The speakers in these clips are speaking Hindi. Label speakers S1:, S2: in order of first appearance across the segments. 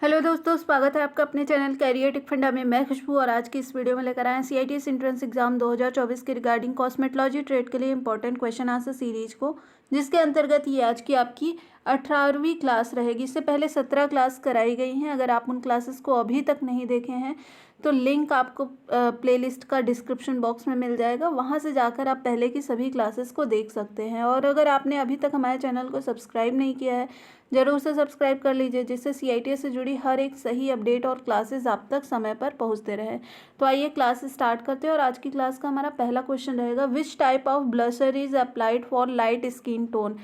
S1: हेलो दोस्तों, स्वागत है आपका अपने चैनल कैरियर टेक फंडा में। मैं खुशबू और आज की इस वीडियो में लेकर आए हैं CITS एंट्रेंस एग्जाम 2024 के रिगार्डिंग कॉस्मेटोलॉजी ट्रेड के लिए इंपॉर्टेंट क्वेश्चन आंसर सीरीज को, जिसके अंतर्गत ये आज की आपकी 18वीं क्लास रहेगी। इससे पहले 17 क्लास कराई गई हैं। अगर आप उन क्लासेस को अभी तक नहीं देखे हैं तो लिंक आपको प्लेलिस्ट का डिस्क्रिप्शन बॉक्स में मिल जाएगा, वहाँ से जाकर आप पहले की सभी क्लासेस को देख सकते हैं। और अगर आपने अभी तक हमारे चैनल को सब्सक्राइब नहीं किया है, ज़रूर से सब्सक्राइब कर लीजिए, जिससे CITS से जुड़ी हर एक सही अपडेट और क्लासेस आप तक समय पर पहुंचते रहे। तो आइए क्लास स्टार्ट करते हैं। और आज की क्लास का हमारा पहला क्वेश्चन रहेगा, विच type of blusher is applied for light skin tone.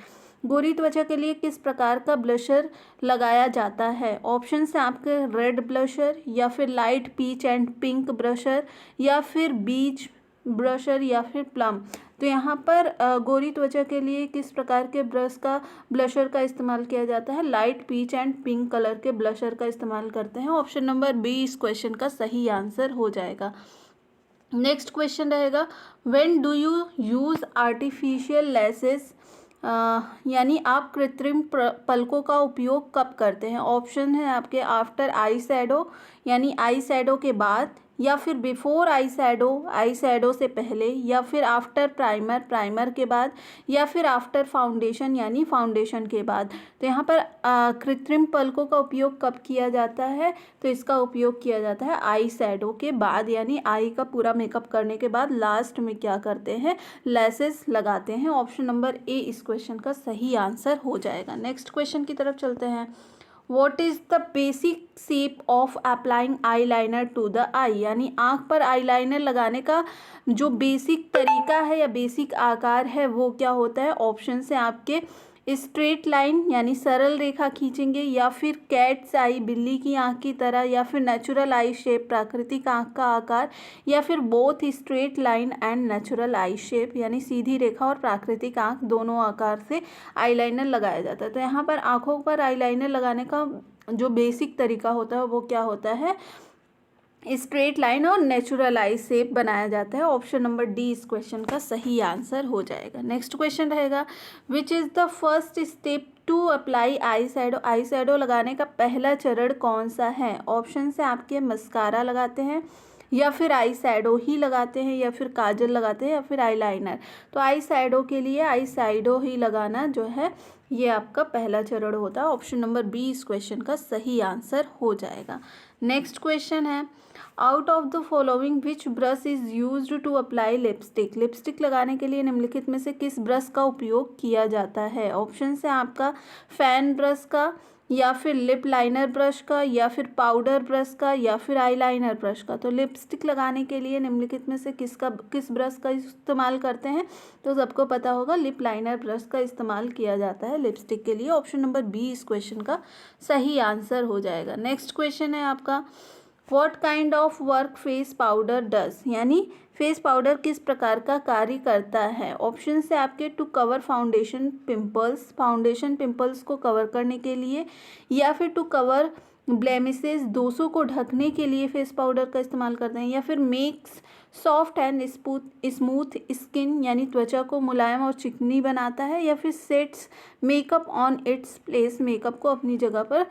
S1: गोरी त्वचा के लिए किस प्रकार का ब्लशर लगाया जाता है। ऑप्शन है आपके रेड ब्लशर, या फिर light peach and pink blusher, या फिर बीच ब्लशर, या फिर प्लम। तो यहाँ पर गोरी त्वचा के लिए किस प्रकार के ब्लशर का इस्तेमाल किया जाता है। Light peach and pink colour के ब्लशर का इस्तेमाल करते हैं। ऑप्शन नंबर बी इस क्वेश्चन का सही आंसर हो जाएगा। नेक्स्ट क्वेश्चन रहेगा, when do you use artificial lashes, यानी आप कृत्रिम पलकों का उपयोग कब करते हैं। ऑप्शन है आपके आफ्टर आई शैडो, यानी आई शैडो के बाद, या फिर बिफोर आई शैडो से पहले, या फिर आफ्टर प्राइमर के बाद, या फिर आफ्टर फाउंडेशन यानी फाउंडेशन के बाद। तो यहाँ पर कृत्रिम पलकों का उपयोग कब किया जाता है, तो इसका उपयोग किया जाता है आई शैडो के बाद, यानी आई का पूरा मेकअप करने के बाद लास्ट में क्या करते हैं, लेसेस लगाते हैं। ऑप्शन नंबर ए इस क्वेश्चन का सही आंसर हो जाएगा। नेक्स्ट क्वेश्चन की तरफ चलते हैं। What is the basic shape of applying eyeliner to the eye, यानी आँख पर आईलाइनर लगाने का जो बेसिक तरीका है या बेसिक आकार है वो क्या होता है। ऑप्शन से आपके स्ट्रेट लाइन यानी सरल रेखा खींचेंगे, या फिर कैट्स आई बिल्ली की आँख की तरह, या फिर नेचुरल आई शेप प्राकृतिक आँख का आकार, या फिर both straight line and natural eye shape यानी सीधी रेखा और प्राकृतिक आँख दोनों आकार से आईलाइनर लगाया जाता है। तो यहाँ पर आँखों पर आईलाइनर लगाने का जो बेसिक तरीका होता है वो क्या होता है, स्ट्रेट लाइन और नेचुरल आई शेप बनाया जाता है। ऑप्शन नंबर डी इस क्वेश्चन का सही आंसर हो जाएगा। नेक्स्ट क्वेश्चन रहेगा, which is the first step to apply eye shadow लगाने का पहला चरण कौन सा है। ऑप्शन से आपके मस्कारा लगाते हैं, या फिर आई शैडो ही लगाते हैं, या फिर काजल लगाते हैं, या फिर आईलाइनर। तो आई शैडो के लिए आई शैडो ही लगाना जो है ये आपका पहला चरण होता है। ऑप्शन नंबर बी इस क्वेश्चन का सही आंसर हो जाएगा। नेक्स्ट क्वेश्चन है, out of the following which brush is used to apply lipstick लगाने के लिए निम्नलिखित में से किस ब्रश का उपयोग किया जाता है। ऑप्शन है आपका फैन ब्रश का, या फिर लिप लाइनर ब्रश का, या फिर पाउडर ब्रश का, या फिर आईलाइनर ब्रश का। तो लिपस्टिक लगाने के लिए निम्नलिखित में से किस ब्रश का इस्तेमाल करते हैं, तो सबको पता होगा लिप लाइनर ब्रश का इस्तेमाल किया जाता है लिपस्टिक के लिए। ऑप्शन नंबर बी इस क्वेश्चन का सही आंसर हो जाएगा। नेक्स्ट क्वेश्चन है आपका, what kind of work face powder does, यानी फेस पाउडर किस प्रकार का कार्य करता है। ऑप्शन से आपके टू कवर फाउंडेशन पिंपल्स को कवर करने के लिए, या फिर टू कवर ब्लेमिसेस दोषों को ढकने के लिए फेस पाउडर का इस्तेमाल करते हैं, या फिर makes soft and smooth skin यानी त्वचा को मुलायम और चिकनी बनाता है, या फिर sets makeup on its place makeup को अपनी जगह पर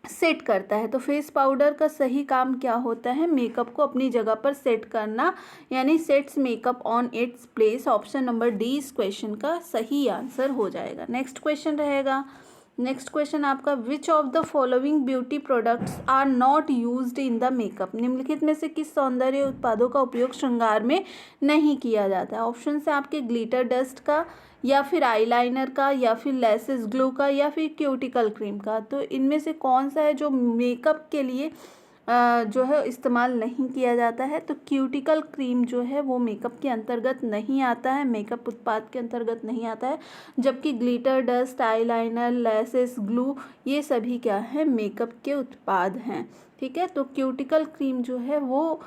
S1: सेट करता है। तो फेस पाउडर का सही काम क्या होता है, मेकअप को अपनी जगह पर सेट करना, यानी sets makeup on its place. Option number D इस क्वेश्चन का सही आंसर हो जाएगा। नेक्स्ट क्वेश्चन रहेगा, नेक्स्ट क्वेश्चन आपका, which of the following beauty products are not used in the makeup, निम्नलिखित में से किस सौंदर्य उत्पादों का उपयोग श्रृंगार में नहीं किया जाता है। ऑप्शन से आपके ग्लिटर डस्ट का, या फिर आईलाइनर का, या फिर लेसेस ग्लू का, या फिर क्यूटिकल क्रीम का। तो इनमें से कौन सा है जो मेकअप के लिए जो है इस्तेमाल नहीं किया जाता है। तो क्यूटिकल क्रीम जो है वो मेकअप के अंतर्गत नहीं आता है, मेकअप उत्पाद के अंतर्गत नहीं आता है, जबकि glitter dust, eyeliner, laces glue ये सभी क्या है, मेकअप के उत्पाद हैं। ठीक है, तो क्यूटिकल क्रीम जो है वो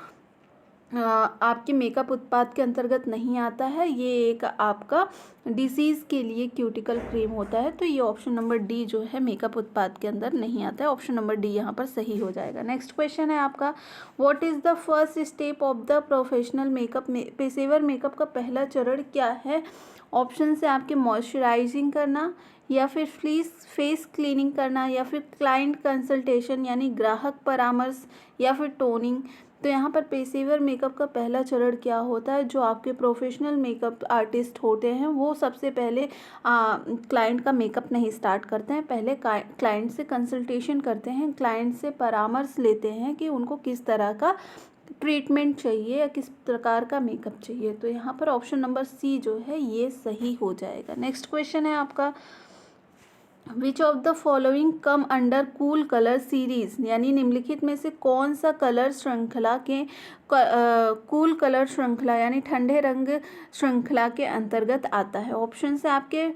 S1: आपके मेकअप उत्पाद के अंतर्गत नहीं आता है, ये एक आपका डिसीज़ के लिए क्यूटिकल क्रीम होता है। तो ये ऑप्शन नंबर डी जो है मेकअप उत्पाद के अंदर नहीं आता है, ऑप्शन नंबर डी यहाँ पर सही हो जाएगा। नेक्स्ट क्वेश्चन है आपका, what is the first step of the professional makeup, पेशेवर मेकअप का पहला चरण क्या है। ऑप्शन से आपके मॉइस्चराइजिंग करना, या फिर फेस क्लीनिंग करना, या फिर क्लाइंट कंसल्टेशन यानी ग्राहक परामर्श, या फिर टोनिंग। तो यहाँ पर पेशेवर मेकअप का पहला चरण क्या होता है, जो आपके प्रोफेशनल मेकअप आर्टिस्ट होते हैं वो सबसे पहले क्लाइंट का मेकअप नहीं स्टार्ट करते हैं, पहले क्लाइंट से कंसल्टेशन करते हैं, क्लाइंट से परामर्श लेते हैं कि उनको किस तरह का ट्रीटमेंट चाहिए या किस प्रकार का मेकअप चाहिए। तो यहाँ पर ऑप्शन नंबर सी जो है ये सही हो जाएगा। नेक्स्ट क्वेश्चन है आपका, which of the following come under cool colour series, यानी निम्नलिखित में से कौन सा कलर श्रृंखला के कूल कलर श्रृंखला यानी ठंडे रंग श्रृंखला के अंतर्गत आता है। ऑप्शन से आपके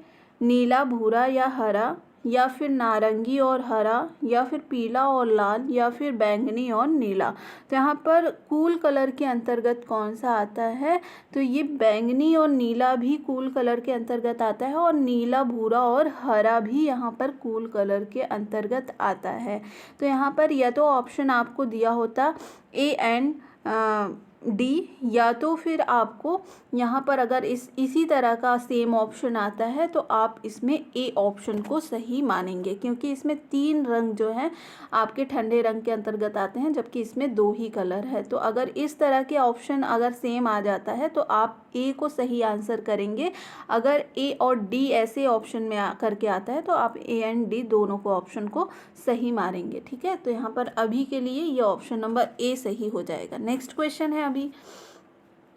S1: नीला, भूरा या हरा, या फिर नारंगी और हरा, या फिर पीला और लाल, या फिर बैंगनी और नीला। तो यहाँ पर कूल कलर के अंतर्गत कौन सा आता है, तो ये बैंगनी और नीला भी कूल कलर के अंतर्गत आता है, और नीला, भूरा और हरा भी यहाँ पर कूल कलर के अंतर्गत आता है। तो यहाँ पर या तो ऑप्शन आपको दिया होता ए एंड डी, या तो फिर आपको यहाँ पर अगर इसी तरह का सेम ऑप्शन आता है तो आप इसमें ए ऑप्शन को सही मानेंगे, क्योंकि इसमें 3 रंग जो हैं आपके ठंडे रंग के अंतर्गत आते हैं, जबकि इसमें 2 ही कलर है। तो अगर इस तरह के ऑप्शन अगर सेम आ जाता है तो आप ए को सही आंसर करेंगे। अगर ए और डी ऐसे ऑप्शन में करके आता है तो आप ए एंड डी दोनों को ऑप्शन को सही मारेंगे, ठीक है। तो यहाँ पर अभी के लिए ये ऑप्शन नंबर ए सही हो जाएगा। नेक्स्ट क्वेश्चन है अभी,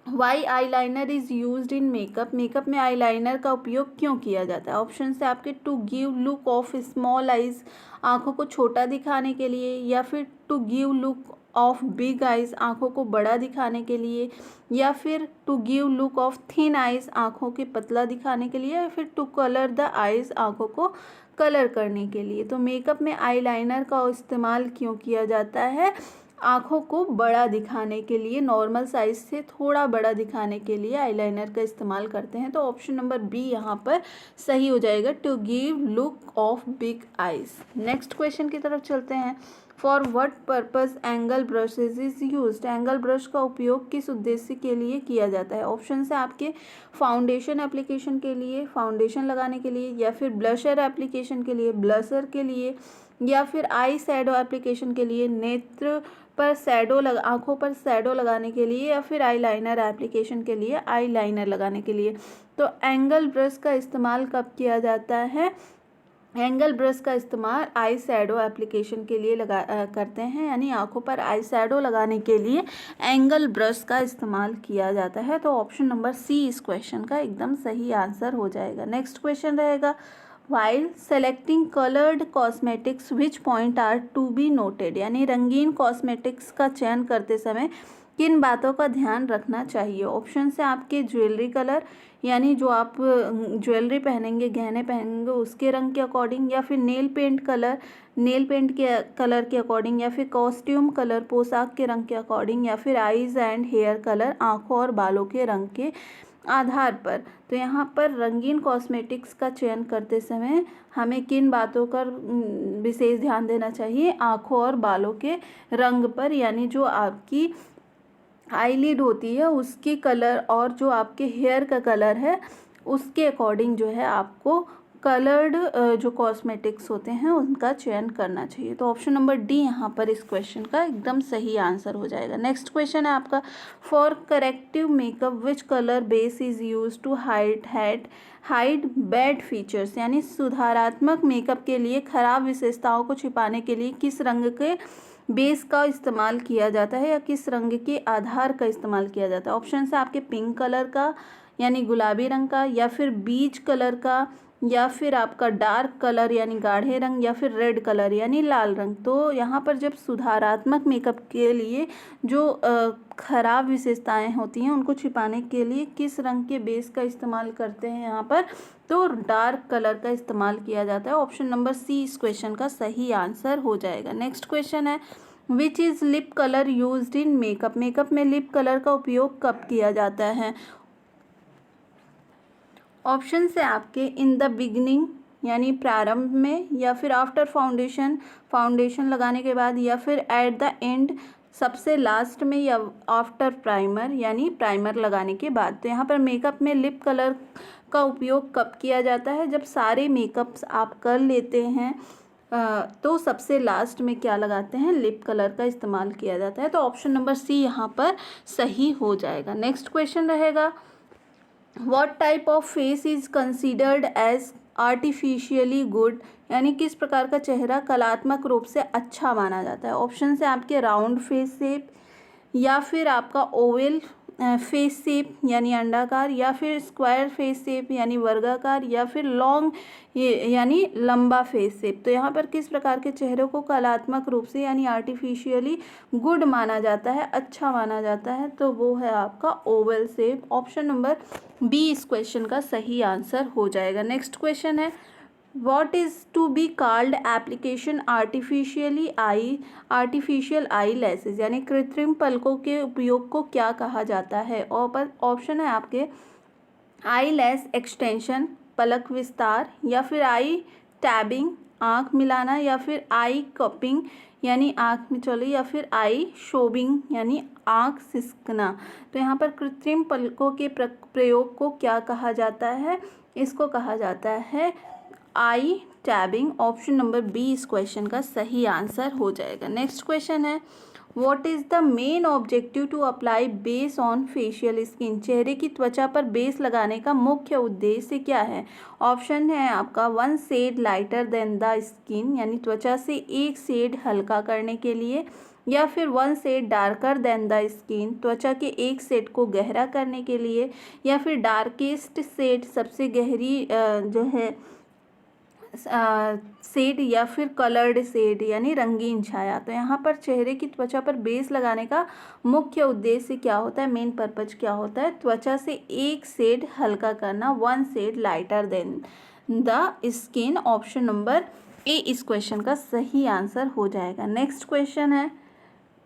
S1: why eye liner is use in makeup, makeup में आई लाइनर का उपयोग क्यों किया जाता है। ऑप्शन से आपके to give look of small eyes, आँखों को छोटा दिखाने के लिए, या फिर to give look of big eyes, आँखों को बड़ा दिखाने के लिए, या फिर to give look of thin eyes, आँखों के पतला दिखाने के लिए, या फिर टू कलर द आइज, आँखों को कलर करने के लिए। तो मेकअप में आई लाइनर का इस्तेमाल क्यों किया जाता है, आँखों को बड़ा दिखाने के लिए, नॉर्मल साइज से थोड़ा बड़ा दिखाने के लिए आईलाइनर का इस्तेमाल करते हैं। तो ऑप्शन नंबर बी यहाँ पर सही हो जाएगा, to give look of big eyes. Next question की तरफ चलते हैं, for what purpose angle brushes is used, angle brush का उपयोग किस उद्देश्य के लिए किया जाता है। ऑप्शन से आपके फाउंडेशन एप्लीकेशन के लिए, फाउंडेशन लगाने के लिए, या फिर ब्लशर एप्लीकेशन के लिए, ब्लशर के लिए, या फिर आई शैडो एप्लीकेशन के लिए, नेत्र पर शैडो आँखों पर शैडो लगाने के लिए, या फिर आई लाइनर एप्लीकेशन के लिए, आई लाइनर लगाने के लिए। तो एंगल ब्रश का इस्तेमाल कब किया जाता है, एंगल ब्रश का इस्तेमाल आई शैडो एप्लीकेशन के लिए करते हैं, यानी आँखों पर आई शैडो लगाने के लिए एंगल ब्रश का इस्तेमाल किया जाता है। तो ऑप्शन नंबर सी इस क्वेश्चन का एकदम सही आंसर हो जाएगा। नेक्स्ट क्वेश्चन रहेगा, while selecting coloured cosmetics which point are to be noted, यानी रंगीन कॉस्मेटिक्स का चयन करते समय किन बातों का ध्यान रखना चाहिए। ऑप्शन से आपके ज्वेलरी कलर, यानी जो आप ज्वेलरी पहनेंगे, गहने पहनेंगे उसके रंग के अकॉर्डिंग, या फिर nail paint colour, nail paint के कलर के अकॉर्डिंग, या फिर कॉस्ट्यूम कलर, पोशाक के रंग के अकॉर्डिंग, या फिर आईज एंड हेयर कलर, आँखों और बालों के रंग के आधार पर। तो यहाँ पर रंगीन कॉस्मेटिक्स का चयन करते समय हमें किन बातों का विशेष ध्यान देना चाहिए, आँखों और बालों के रंग पर, यानी जो आपकी आईलिड होती है उसकी कलर और जो आपके हेयर का कलर है उसके अकॉर्डिंग जो है आपको कलर्ड जो कॉस्मेटिक्स होते हैं उनका चयन करना चाहिए। तो ऑप्शन नंबर डी यहाँ पर इस क्वेश्चन का एकदम सही आंसर हो जाएगा। नेक्स्ट क्वेश्चन है आपका, for corrective makeup which colour base is use to hide bad features, यानी सुधारात्मक मेकअप के लिए खराब विशेषताओं को छिपाने के लिए किस रंग के बेस का इस्तेमाल किया जाता है, या किस रंग के आधार का इस्तेमाल किया जाता है। ऑप्शन से आपके पिंक कलर का, यानी गुलाबी रंग का, या फिर बीज कलर का, या फिर आपका डार्क कलर यानी गाढ़े रंग, या फिर रेड कलर यानी लाल रंग। तो यहाँ पर जब सुधारात्मक मेकअप के लिए जो खराब विशेषताएं होती हैं उनको छिपाने के लिए किस रंग के बेस का इस्तेमाल करते हैं यहाँ पर, तो डार्क कलर का इस्तेमाल किया जाता है। ऑप्शन नंबर सी इस क्वेश्चन का सही आंसर हो जाएगा। नेक्स्ट क्वेश्चन है, which is lip colour used in makeup, makeup में लिप कलर का उपयोग कब किया जाता है। ऑप्शन है आपके इन द बिगनिंग यानी प्रारंभ में, या फिर आफ्टर फाउंडेशन, फाउंडेशन लगाने के बाद, या फिर एट द एंड सबसे लास्ट में, या आफ्टर प्राइमर यानी प्राइमर लगाने के बाद। तो यहाँ पर मेकअप में लिप कलर का उपयोग कब किया जाता है, जब सारे मेकअप्स आप कर लेते हैं तो सबसे लास्ट में क्या लगाते हैं, लिप कलर का इस्तेमाल किया जाता है। तो ऑप्शन नंबर सी यहाँ पर सही हो जाएगा। नेक्स्ट क्वेश्चन रहेगा, what type of face is considered as artificially good, यानी किस प्रकार का चेहरा कलात्मक रूप से अच्छा माना जाता है। ऑप्शन है आपके राउंड फेस शेप, या फिर आपका ओवल फेस शेप यानी अंडाकार, या फिर स्क्वायर फेस शेप यानी वर्गाकार, या फिर लॉन्ग यानी लंबा फेस शेप। तो यहाँ पर किस प्रकार के चेहरे को कलात्मक रूप से यानी आर्टिफिशियली गुड माना जाता है, अच्छा माना जाता है, तो वो है आपका oval shape. Option number B इस क्वेश्चन का सही आंसर हो जाएगा। नेक्स्ट क्वेश्चन है, What is to be called application artificial eye lashes, यानी कृत्रिम पलकों के उपयोग को क्या कहा जाता है। ऑप्शन है आपके आई लैश एक्सटेंशन पलक विस्तार, या फिर आई टैबिंग आँख मिलाना, या फिर आई कपिंग यानी आँख में चले, या फिर आई शोबिंग यानी आँख सिसकना। तो यहाँ पर कृत्रिम पलकों के प्रयोग को क्या कहा जाता है, इसको कहा जाता है eye tabbing. Option number B इस क्वेश्चन का सही आंसर हो जाएगा। नेक्स्ट क्वेश्चन है, what is the main objective to apply base on facial skin, चेहरे की त्वचा पर बेस लगाने का मुख्य उद्देश्य क्या है। ऑप्शन है आपका 1 shade lighter than the skin, यानी त्वचा से एक शेड हल्का करने के लिए, या फिर 1 shade darker than the skin, त्वचा के एक शेड को गहरा करने के लिए, या फिर डार्केस्ट शेड सबसे गहरी जो है शेड, या फिर कलर्ड शेड यानी रंगीन छाया। तो यहाँ पर चेहरे की त्वचा पर बेस लगाने का मुख्य उद्देश्य क्या होता है, मेन पर्पज क्या होता है, त्वचा से एक शेड हल्का करना, 1 shade lighter than the skin. Option number A इस क्वेश्चन का सही आंसर हो जाएगा। नेक्स्ट क्वेश्चन है,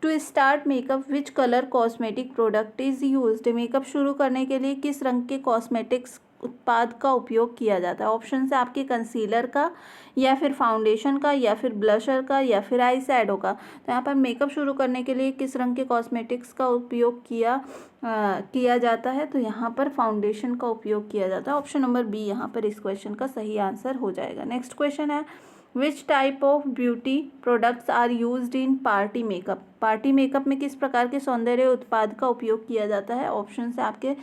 S1: to start makeup which colour cosmetic product is used, makeup शुरू करने के लिए किस रंग के कॉस्मेटिक्स उत्पाद का उपयोग किया जाता है। ऑप्शन है आपके कंसीलर का, या फिर फाउंडेशन का, या फिर ब्लशर का, या फिर आई शैडो का। तो यहाँ पर मेकअप शुरू करने के लिए किस रंग के कॉस्मेटिक्स का उपयोग किया जाता है, तो यहाँ पर फाउंडेशन का उपयोग किया जाता है। ऑप्शन नंबर बी यहाँ पर इस क्वेश्चन का सही आंसर हो जाएगा। नेक्स्ट क्वेश्चन है, which type of beauty products are used in party makeup, party makeup में किस प्रकार के सौंदर्य उत्पाद का उपयोग किया जाता है। ऑप्शन है आपके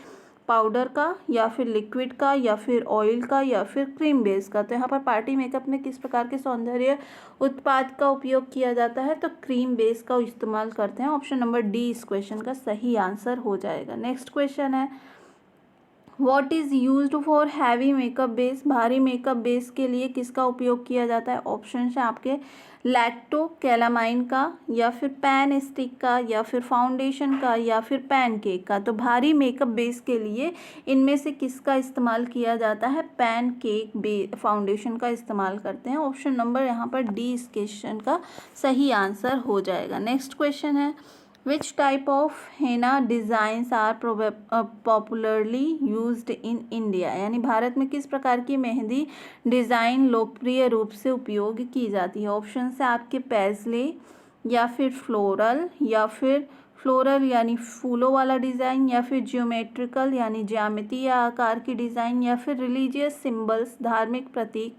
S1: पाउडर का, या फिर लिक्विड का, या फिर ऑयल का, या फिर क्रीम बेस का। तो यहाँ पर पार्टी मेकअप में किस प्रकार के सौंदर्य उत्पाद का उपयोग किया जाता है, तो क्रीम बेस का इस्तेमाल करते हैं। ऑप्शन नंबर डी इस क्वेश्चन का सही आंसर हो जाएगा। नेक्स्ट क्वेश्चन है, what is used for heavy makeup base, भारी मेकअप बेस के लिए किसका उपयोग किया जाता है। ऑप्शन है आपके लैक्टो कैलामाइन का, या फिर पैन स्टिक का, या फिर फाउंडेशन का, या फिर पैन केक का। तो भारी मेकअप बेस के लिए इनमें से किसका इस्तेमाल किया जाता है, पैन केक फाउंडेशन का इस्तेमाल करते हैं। ऑप्शन नंबर यहाँ पर डी इस क्वेश्चन का सही आंसर हो जाएगा। नेक्स्ट क्वेश्चन है, which type of henna designs are popularly used in India, यानी भारत में किस प्रकार की मेहंदी डिज़ाइन लोकप्रिय रूप से उपयोग की जाती है। ऑप्शन है आपके पैजले, या फिर फ्लोरल, या फिर फ्लोरल यानी फूलों वाला डिज़ाइन, या फिर ज्योमेट्रिकल यानी ज्यामिति या आकार की डिज़ाइन, या फिर रिलीजियस सिंबल्स धार्मिक प्रतीक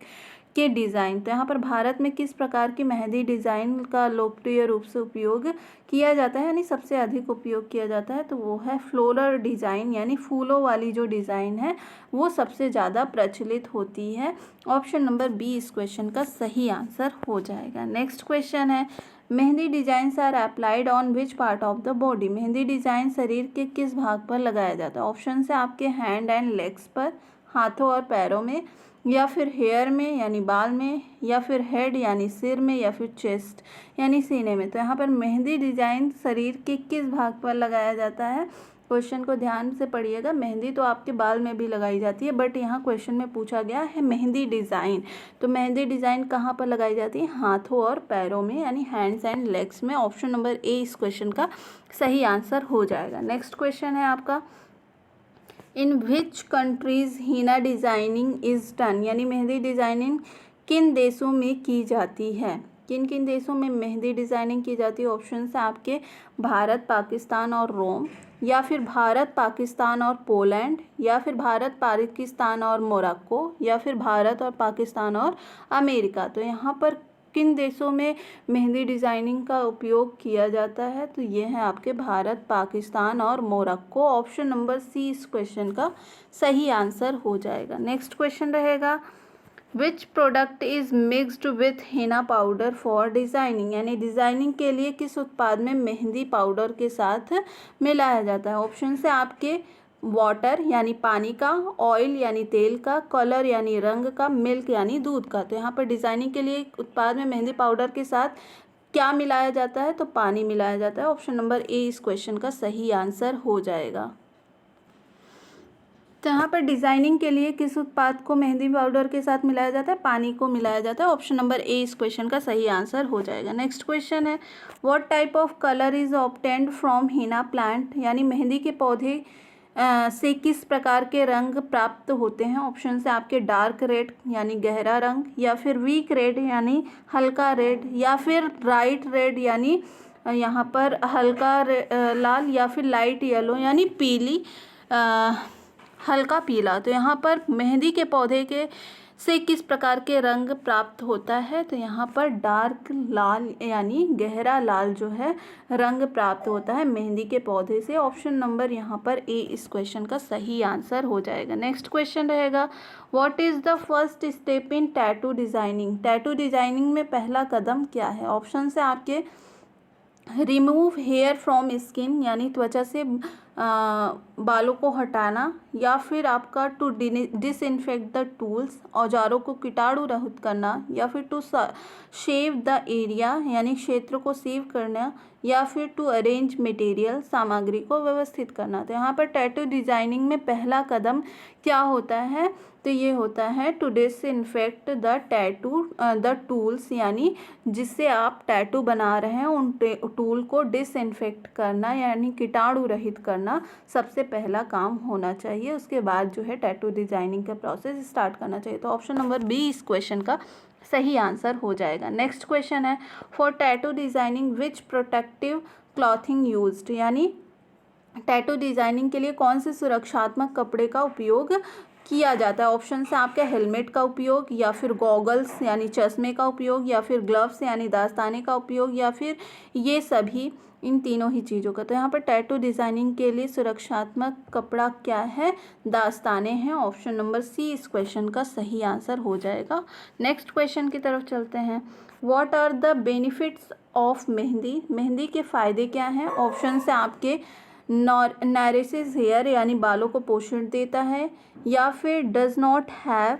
S1: के डिज़ाइन। तो यहाँ पर भारत में किस प्रकार की मेहंदी डिज़ाइन का लोकप्रिय रूप से उपयोग किया जाता है, यानी सबसे अधिक उपयोग किया जाता है, तो वो है फ्लोरल डिज़ाइन, यानी फूलों वाली जो डिज़ाइन है वो सबसे ज़्यादा प्रचलित होती है। ऑप्शन नंबर बी इस क्वेश्चन का सही आंसर हो जाएगा। नेक्स्ट क्वेश्चन है, mehndi designs are applied on which part of the body, mehndi design शरीर के किस भाग पर लगाया जाता है। ऑप्शन है आपके हैंड एंड लेग्स पर, हाथों और पैरों में, या फिर हेयर में यानी बाल में, या फिर हेड यानी सिर में, या फिर चेस्ट यानी सीने में। तो यहाँ पर मेहंदी डिज़ाइन शरीर के किस भाग पर लगाया जाता है, क्वेश्चन को ध्यान से पढ़िएगा। मेहंदी तो आपके बाल में भी लगाई जाती है, बट यहाँ क्वेश्चन में पूछा गया है मेहंदी डिज़ाइन। तो मेहंदी डिज़ाइन कहाँ पर लगाई जाती है? हाथों और पैरों में, यानी हैंड्स एंड लेग्स में। ऑप्शन नंबर ए इस क्वेश्चन का सही आंसर हो जाएगा। नेक्स्ट क्वेश्चन है आपका, in which countries henna designing is done, यानी मेहंदी डिज़ाइनिंग किन देशों में की जाती है? किन किन देशों में मेहंदी डिज़ाइनिंग की जाती है? ऑप्शन है आपके भारत, पाकिस्तान और रोम, या फिर भारत, पाकिस्तान और पोलैंड, या फिर भारत, पाकिस्तान और मोरक्को, या फिर भारत और पाकिस्तान और अमेरिका। तो यहाँ पर किन देशों में मेहंदी डिज़ाइनिंग का उपयोग किया जाता है? तो ये है आपके भारत, पाकिस्तान और मोरक्को। ऑप्शन नंबर सी इस क्वेश्चन का सही आंसर हो जाएगा। नेक्स्ट क्वेश्चन रहेगा, which product is mixed with Hina powder for designing, यानी डिज़ाइनिंग के लिए किस उत्पाद में मेहंदी पाउडर के साथ मिलाया जाता है? ऑप्शन से आपके वाटर यानी पानी का, ऑयल यानी तेल का, कलर यानी रंग का, मिल्क यानी दूध का। तो यहाँ पर डिज़ाइनिंग के लिए उत्पाद में मेहंदी पाउडर के साथ क्या मिलाया जाता है? तो पानी मिलाया जाता है। ऑप्शन नंबर ए इस क्वेश्चन का सही आंसर हो जाएगा। तो यहाँ पर डिज़ाइनिंग के लिए किस उत्पाद को मेहंदी पाउडर के साथ मिलाया जाता है? पानी को मिलाया जाता है। ऑप्शन नंबर ए इस क्वेश्चन का सही आंसर हो जाएगा। नेक्स्ट क्वेश्चन है, what type of colour is obtained from Hina plant, यानी मेहंदी के पौधे से किस प्रकार के रंग प्राप्त होते हैं? ऑप्शन से आपके डार्क रेड यानी गहरा रंग, या फिर वीक रेड यानी हल्का रेड, या फिर ब्राइट रेड यानी यहाँ पर हल्का लाल, या फिर लाइट येलो यानी पीली हल्का पीला। तो यहाँ पर मेहंदी के पौधे के से किस प्रकार के रंग प्राप्त होता है? तो यहाँ पर डार्क लाल यानी गहरा लाल जो है रंग प्राप्त होता है मेहंदी के पौधे से। ऑप्शन नंबर यहाँ पर ए इस क्वेश्चन का सही आंसर हो जाएगा। नेक्स्ट क्वेश्चन रहेगा, what is the first step in tattoo designing, tattoo designing में पहला कदम क्या है? ऑप्शन से आपके रिमूव हेयर फ्रॉम स्किन, यानी त्वचा से बालों को हटाना, या फिर आपका टू डिसइंफेक्ट द टूल्स, औजारों को कीटाणु रहित करना, या फिर टू शेव द एरिया यानी क्षेत्र को सेव करना, या फिर टू अरेंज मटेरियल सामग्री को व्यवस्थित करना। तो यहाँ पर टैटू डिज़ाइनिंग में पहला कदम क्या होता है? तो ये होता है टू डिसइंफेक्ट द टूल्स, यानी जिससे आप टैटू बना रहे हैं उन टूल को डिसइंफेक्ट करना यानी कीटाणु रहित करना सबसे पहला काम होना चाहिए। उसके बाद जो है टैटू डिज़ाइनिंग का प्रोसेस स्टार्ट करना चाहिए। तो ऑप्शन नंबर बी इस क्वेश्चन का सही आंसर हो जाएगा। नेक्स्ट क्वेश्चन है, for tattoo designing which protective clothing used, यानी टैटू डिज़ाइनिंग के लिए कौन से सुरक्षात्मक कपड़े का उपयोग किया जाता है? ऑप्शन से आपके हेलमेट का उपयोग, या फिर गॉगल्स यानी चश्मे का उपयोग, या फिर ग्लव्स यानी दास्ताने का उपयोग, या फिर ये सभी, इन तीनों ही चीज़ों का। तो यहाँ पर टैटू डिज़ाइनिंग के लिए सुरक्षात्मक कपड़ा क्या है? दास्ताने हैं। ऑप्शन नंबर सी इस क्वेश्चन का सही आंसर हो जाएगा। नेक्स्ट क्वेश्चन की तरफ चलते हैं, what are the benefits of mehndi, mehndi के फ़ायदे क्या हैं? ऑप्शन से आपके नॉरिसेस हेयर यानी बालों को पोषण देता है, या फिर डज नॉट हैव,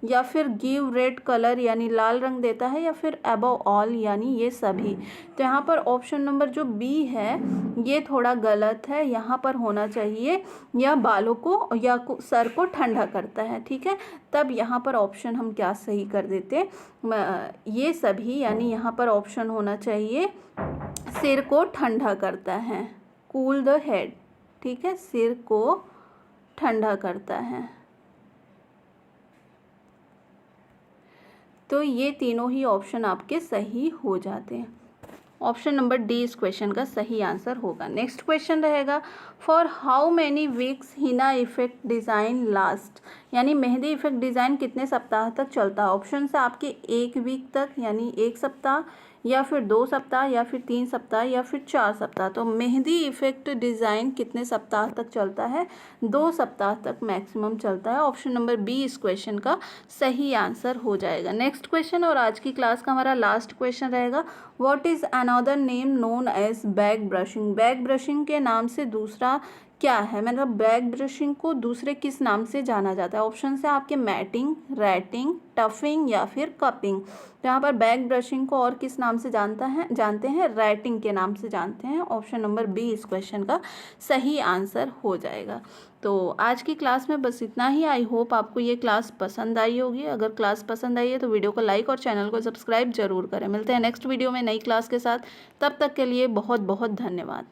S1: या फिर गिव रेड कलर यानी लाल रंग देता है, या फिर अबव ऑल यानी ये सभी। तो यहाँ पर ऑप्शन नंबर जो बी है ये थोड़ा गलत है, यहाँ पर होना चाहिए या बालों को या सर को ठंडा करता है, ठीक है। तब यहाँ पर ऑप्शन हम क्या सही कर देते, ये सभी, यानी यहाँ पर ऑप्शन होना चाहिए सिर को ठंडा करता है, कूल द हेड, ठीक है, सिर को ठंडा करता है। तो ये तीनों ही ऑप्शन आपके सही हो जाते हैं। ऑप्शन नंबर डी इस क्वेश्चन का सही आंसर होगा। नेक्स्ट क्वेश्चन रहेगा, for how many weeks Hina effect design last, यानी मेहंदी इफेक्ट डिज़ाइन कितने सप्ताह तक चलता है? ऑप्शन से आपके 1 वीक तक यानी 1 सप्ताह, या फिर 2 सप्ताह, या फिर 3 सप्ताह, या फिर 4 सप्ताह। तो मेहंदी इफेक्ट डिज़ाइन कितने सप्ताह तक चलता है? 2 सप्ताह तक मैक्सिमम चलता है। ऑप्शन नंबर बी इस क्वेश्चन का सही आंसर हो जाएगा। नेक्स्ट क्वेश्चन और आज की क्लास का हमारा लास्ट क्वेश्चन रहेगा, what is another name known as back brushing, back brushing के नाम से दूसरा क्या है, मतलब बैक ब्रशिंग को दूसरे किस नाम से जाना जाता है। ऑप्शन है आपके मैटिंग, रैटिंग, टफिंग या फिर कपिंग। यहाँ पर बैक ब्रशिंग को और किस नाम से जानते हैं, रैटिंग के नाम से जानते हैं। ऑप्शन नंबर बी इस क्वेश्चन का सही आंसर हो जाएगा। तो आज की क्लास में बस इतना ही। आई होप आपको ये क्लास पसंद आई होगी। अगर क्लास पसंद आई है तो वीडियो को लाइक और चैनल को सब्सक्राइब जरूर करें। मिलते हैं नेक्स्ट वीडियो में नई क्लास के साथ। तब तक के लिए बहुत बहुत धन्यवाद।